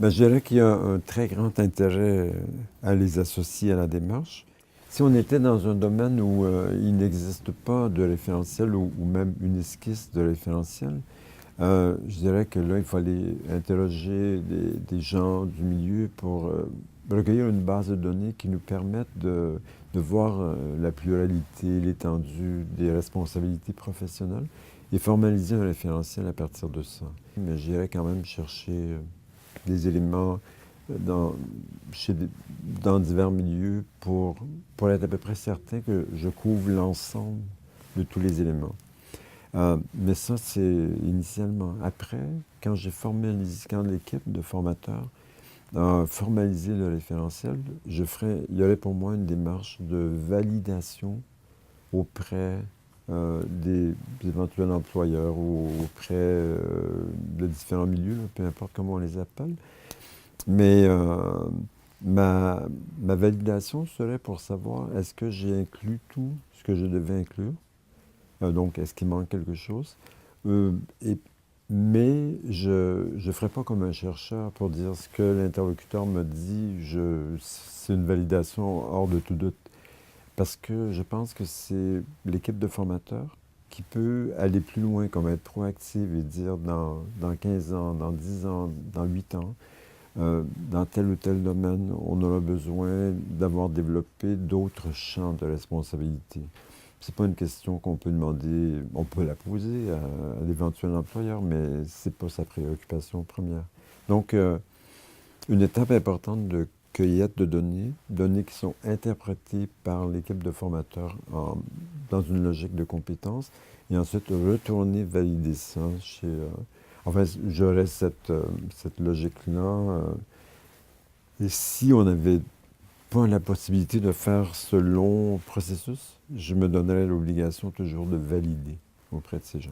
Ben, je dirais qu'il y a un très grand intérêt à les associer à la démarche. Si on était dans un domaine où il n'existe pas de référentiel ou même une esquisse de référentiel, je dirais que là, il fallait interroger des gens du milieu pour recueillir une base de données qui nous permette de voir la pluralité, l'étendue des responsabilités professionnelles et formaliser un référentiel à partir de ça. Mais j'irais quand même chercher des éléments dans, dans divers milieux pour être à peu près certain que je couvre l'ensemble de tous les éléments. Mais ça, c'est initialement. Après, quand j'ai formalisé, quand l'équipe de formateurs a formalisé le référentiel, il y aurait pour moi une démarche de validation auprès des éventuels employeurs ou auprès de différents milieux, là, peu importe comment on les appelle. Mais ma validation serait pour savoir est-ce que j'ai inclus tout ce que je devais inclure. Donc, est-ce qu'il manque quelque chose? Euh, et- mais je ne ferai pas comme un chercheur pour dire ce que l'interlocuteur me dit, c'est une validation hors de tout doute. Parce que je pense que c'est l'équipe de formateurs qui peut aller plus loin, comme être proactive et dire dans 15 ans, dans 10 ans, dans 8 ans, dans tel ou tel domaine, on aura besoin d'avoir développé d'autres champs de responsabilité. C'est pas une question qu'on peut demander, on peut la poser à l'éventuel employeur, mais c'est pas sa préoccupation première. Donc, une étape importante de cueillette de données, données qui sont interprétées par l'équipe de formateurs dans une logique de compétences, et ensuite retourner valider ça chez... enfin, j'aurais cette logique-là. Et si on n'avait pas la possibilité de faire ce long processus, je me donnerais l'obligation toujours de valider auprès de ces gens.